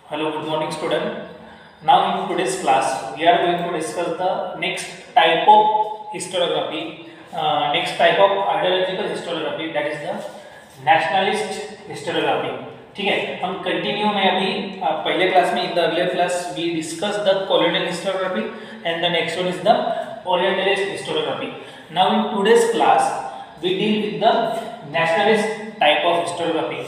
Hello, good morning, student. Now, in today's class, we are going to discuss the next type of historiography, next type of ideological historiography, that is the nationalist historiography. ठीक है, हम continue में अभी पहले class में in the earlier class we discuss the colonial historiography and the next one is the orientalist historiography. Now, in today's class, we deal with the nationalist type of historiography.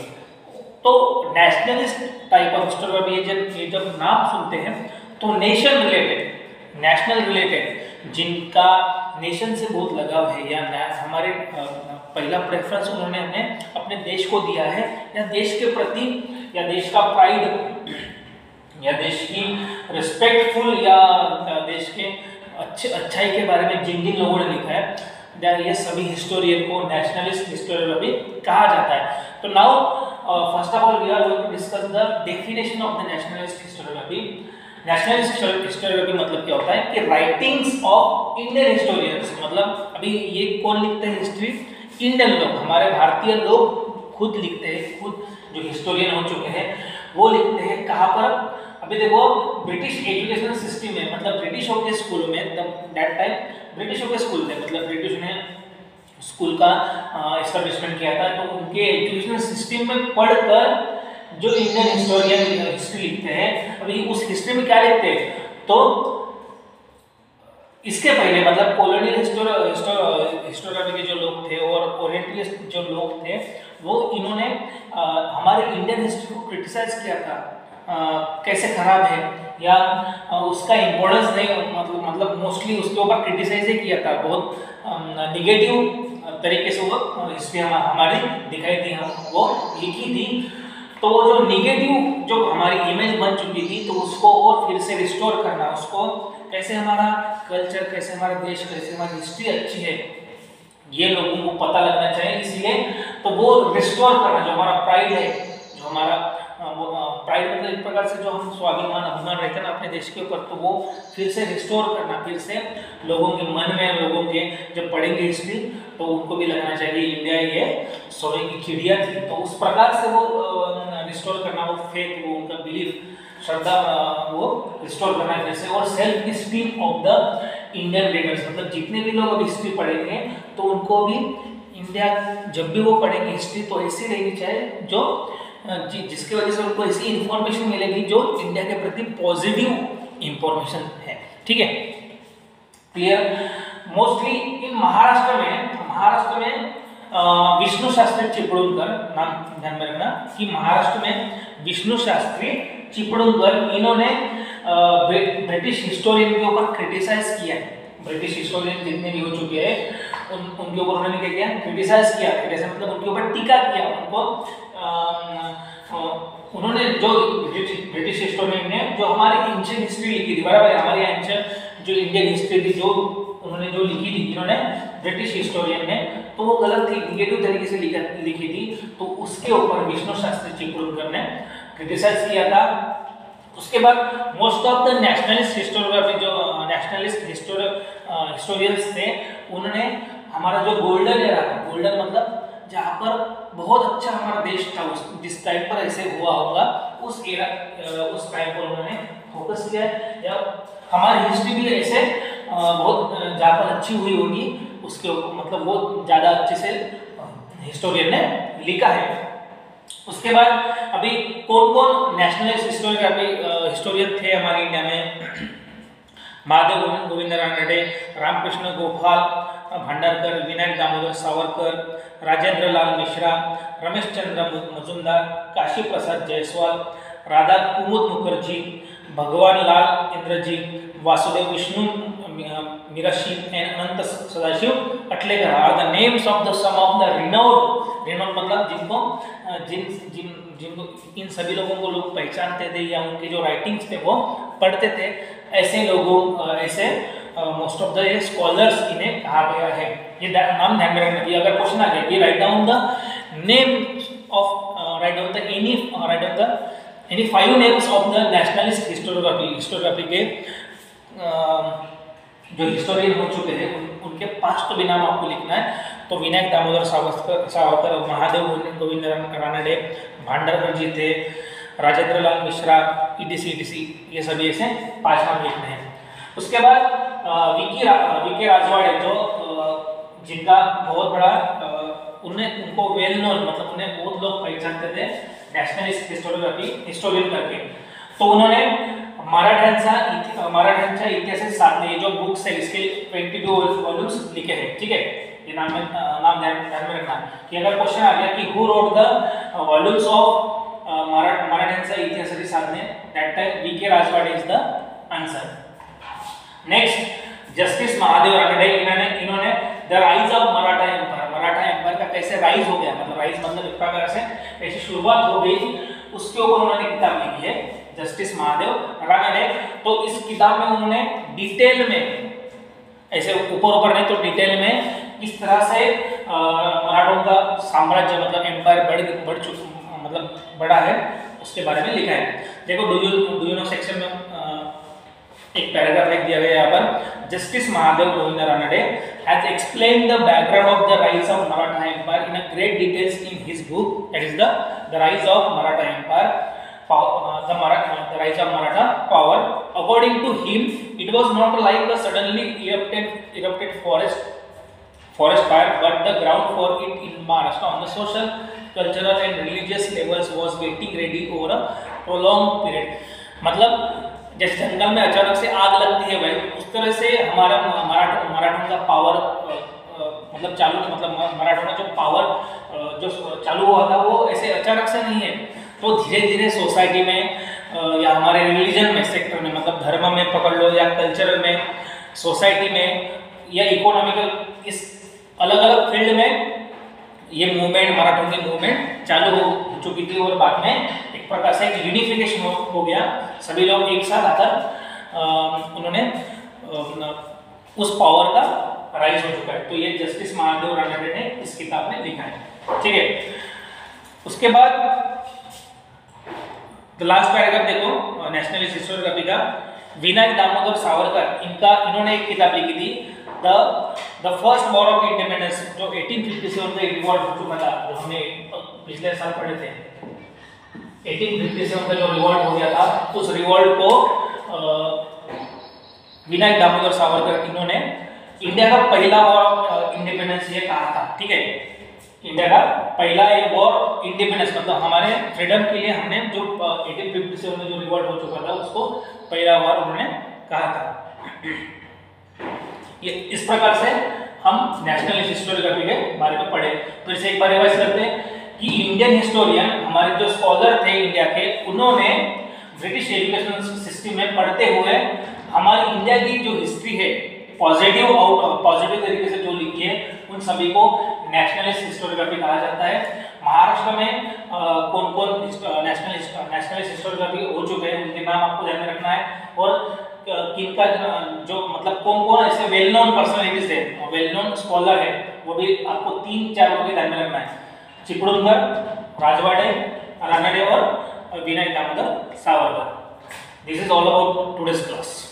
तो nationalist type of historiography ये जब नाम सुनते हैं तो nation related, national related, जिनका nation से बहुत लगाव है या हमारे पहला प्रेफरेंस उन्होंने हमें अपने देश को दिया है या देश के प्रति या देश का प्राइड या देश की रिस्पेक्टफुल या देश के अच्छाई के बारे में जिन जिन लोगों ने लिखा है ये सभी हिस्टोरियन को नेशनलिस्ट हिस्टोरियोग्राफी कहा जाता है. तो now first of all we are going to discuss the definition of the nationalist historiography. Nationalist historiography मतलब क्या होता है कि writings of Indian historians, मतलब अभी ये कौन लिखते हैं हिस्ट्री? इंडियन लोग, हमारे भारतीय लोग खुद लिखते हैं, खुद जो हिस्टोरियन हो चुके हैं वो लिखते हैं. कहाँ पर? अभी देखो ब्रिटिश एजुकेशन सिस्टम में, मतलब ब्रिटिशों के स्कूल में, दैट टाइम ब्रिटिशों के स्कूल थे, मतलब ब्रिटिश ने स्कूल का एस्टेब्लिशमेंट किया था. तो उनके एजुकेशन सिस्टम में पढ़कर जो इंडियन हिस्टोरियन हिस्ट्री लिखते हैं, अभी उस हिस्ट्री में क्या लिखते हैं? तो इसके पहले मतलब कॉलोनियल हिस्टोरियोग्राफी के जो लोग थे और ओरिएंटलिस्ट जो लोग थे वो इन्होंने हमारे इंडियन हिस्ट्री को क्रिटिसाइज किया था, कैसे खराब है या उसका इम्पोर्टेंस नहीं, मतलब मोस्टली उसके ऊपर क्रिटिसाइज ही किया था. बहुत निगेटिव तरीके से वो हिस्ट्री हमारी दिखाई थी, हम वो लिखी थी. तो वो जो निगेटिव जो हमारी इमेज बन चुकी थी तो उसको और फिर से रिस्टोर करना, उसको कैसे हमारा कल्चर, कैसे हमारा देश, कैसे हमारी हिस्ट्री अच्छी है ये लोगों को पता लगना चाहिए. इसलिए तो वो रिस्टोर करना, जो हमारा प्राइड है, जो हमारा प्राइड मतलब एक प्रकार से जो हम स्वाभिमान अभिमान रहते हैं ना अपने देश के ऊपर, तो वो फिर से रिस्टोर करना, फिर से लोगों के मन में, लोगों के जब पढ़ेंगे हिस्ट्री तो उनको भी लगना चाहिए इंडिया ये सोने की चिड़िया थी. तो उस प्रकार से वो रिस्टोर करना, वो फेथ, वो उनका बिलीफ, श्रद्धा, वो रिस्टोर करना फिर से. और self esteem of the Indian readers, मतलब जितने भी लोग अब हिस्ट्री पढ़ेंगे तो उनको भी इंडिया, जब भी वो पढ़ेंगे हिस्ट्री तो ऐसी रहनी चाहिए जो जिसकी वजह से उनको ऐसी इंफॉर्मेशन मिलेगी जो इंडिया के प्रति पॉजिटिव इंफॉर्मेशन है. ठीक है, क्लियर? मोस्टली इन महाराष्ट्र में विष्णु शास्त्री चिपळूणकर, नाम ध्यान में रखना कि महाराष्ट्र में विष्णु शास्त्री चिपळूणकर, इन्होंने ब्रिटिश हिस्टोरियन के ऊपर क्रिटिसाइज किया है. ब्रिटिश हिस्टोरियन जितने भी हो चुके हैं उनके ऊपर उन्होंने क्या किया? क्रिटिसाइज किया. मतलब उनके ऊपर टीका किया. उनको उन्होंने जो ब्रिटिश हिस्टोरियन ने जो हमारी एंशिएंट हिस्ट्री लिखी थी, बराबर है, हमारी एंशिएंट जो इंडियन हिस्ट्री थी, जो उन्होंने जो लिखी थी, इन्होंने ब्रिटिश हिस्टोरियन ने, तो वो गलत थी, निगेटिव तरीके से लिखी थी. तो उसके ऊपर विष्णु शास्त्री चिपळूणकर ने क्रिटिसाइज किया था. उसके बाद most of the nationalist historiography, जो नेशनलिस्ट हिस्टोरियंस थे, उन्होंने हमारा जो गोल्डन एरा था, गोल्डन मतलब जहाँ पर बहुत अच्छा हमारा देश था, उस जिस टाइम पर ऐसे हुआ होगा उस एरा, उस टाइम पर उन्होंने फोकस किया है. या हमारी हिस्ट्री भी ऐसे बहुत जहाँ पर अच्छी हुई होगी उसके मतलब वो ज़्यादा अच्छे से हिस्टोरियन ने लिखा है. उसके बाद अभी कौन कौन नेशनलिस्ट हिस्टोरियन थे हमारे इंडिया में? महादेव गोविंद रानडे, रामकृष्ण गोपाल भंडारकर, विनायक दामोदर सावरकर, राजेंद्र लाल Mishra, Ramesh Chandra Majumdar, Kashi Prasad Jaiswal, Radha Kumud Mukherjee, Bhagwan Lal Indraji, Vasudev Vishnu Mirashi and Anant Sadashiv Altekar are the names of the some of the renowned मतलब जिनको इन सभी लोगों को लोग पहचानते थे या उनके जो राइटिंग्स थे वो पढ़ते थे. ऐसे लोगों, ऐसे मोस्ट ऑफ द स्कॉलर्स इन्हें कहा गया है. ये नाम ध्यान में रखना चाहिए. अगर क्वेश्चन आ जाए, write down the names of, write down the any 5 names of the nationalist historiography के जो हिस्टोरियन हो चुके हैं उनके 5 तो भी नाम आपको लिखना है. तो विनायक दामोदर सावरकर, महादेव गोविंद रानडे, भांडारकर जी थे, राजेंद्र लाल मिश्रा, ETC ये सभी ऐसे 5 नाम लिखने हैं। उसके बाद वीके राजवाड़े जो जिनका बहुत बड़ा उनको वेल नोन मतलब उन्हें बहुत लोग पहचानते थे नेशनलिस्ट हिस्टोरियन करके। तो उन्होंने मराठ्यांचा इतिहास साधने ये जो बुक्स है इसके 22 वॉल्यूम्स लिखे हैं, ठीक है। ये नाम ध्यान में रखना कि अगर क्वेश्चन आ गया कि who wrote the volumes of मराठ्यांचा इतिहासाची साधने, that time VK Rajwade is the answer. Next justice Mahadev Ranade, इन्होंने the rise of Maratha empire का कैसे राइज हो गया, मतलब राइज मतलब एक प्रकार से कैसे शुरुआत हो गई उसके ऊपर उन्होंने किताब लिखी है जस्टिस महादेव रानडे। तो इस किताब में उन्होंने डिटेल में, ऐसे ऊपर नहीं तो डिटेल में किस तरह से मराठों का साम्राज्य मतलब एम्पायर बढ़ा है उसके बारे में लिखा है। देखो डू यू नो सेक्शन में एक पैराग्राफ लिख दिया गया यहाँ पर, justice Mahadev Govind Ranade has explained the background of the rise of Maratha Empire in a great details in his book, that is the Rise of Maratha Empire, the Rise of Maratha Power. According to him, it was not like a suddenly erupted forest fire, but the ground for it in Maharashtra on the social, cultural and religious levels was getting ready over a prolonged period. मतलब जैसे जंगल में अचानक से आग लगती है भाई, उस तरह से हमारा मराठों का पावर मतलब मराठों का जो पावर जो चालू हुआ था वो ऐसे अचानक से नहीं है। तो धीरे धीरे सोसाइटी में या हमारे रिलीजन में सेक्टर में मतलब धर्म में पकड़ लो या कल्चरल में, सोसाइटी में या इकोनॉमिकल, इस अलग अलग फील्ड में ये मूवमेंट, मराठों की मूवमेंट चालू हो चुकी थी और बाद में एक प्रकार से यूनिफिकेशन हो गया, सभी लोग एक साथ आकर उन्होंने उस पावर का राइज हो चुका है। तो ये जस्टिस महादेव रानडे ने इस किताब में लिखा है, ठीक है। उसके बाद लास्ट पैराग्राफ देखो नेशनलिस्ट हिस्टोरियोग्राफी का, विनायक दामोदर सावरकर इन्होंने एक किताब लिखी थी the first war of independence, जो 1857 में रिवॉल्ट हो चुका था, जो हमने पिछले साल पढ़े थे। 1857 में जो रिवॉल्ट हो गया था, उस रिवॉल्ट को विनायक दामोदर सावरकर इन्होंने इंडिया का पहला वॉर ऑफ इंडिपेंडेंस ये कहा था, ठीक है। इंडिया का पहला एक वॉर इंडिपेंडेंस मतलब हमारे फ्रीडम के लिए हमने जो 1857 में जो रिवॉल्ट हो चुका था उसको पहला वॉर उन्होंने कहा था। ये इस प्रकार से हम नेशनल हिस्टोरियोग्राफी के बारे में पढ़े। तो इसे एक बार रिवाइज करते हैं कि इंडियन हिस्टोरियन हमारे जो स्कॉलर थे इंडिया के, उन्होंने ब्रिटिश एजुकेशन सिस्टम में पढ़ते हुए हमारी इंडिया की जो हिस्ट्री है पॉजिटिव तरीके से जो लिखी है उन सभी को नेशनलिस्ट हिस्टोरियोग्राफी कहा जाता है। महाराष्ट्र में कौन कौन नेशनलिस्ट हिस्टोरियोग्राफी हो चुके हैं उनके नाम आपको ध्यान में रखना है, और किनका जो मतलब कौन कौन ऐसे वेल नोन पर्सनालिटीज है, वेल नोन स्कॉलर है, वो भी आपको 3-4 लोगों के ध्यान में रखना है, चिपळूणकर, राजवाड़े, रानडे और Vinayak Damodar Savarkar. This is all about today's class.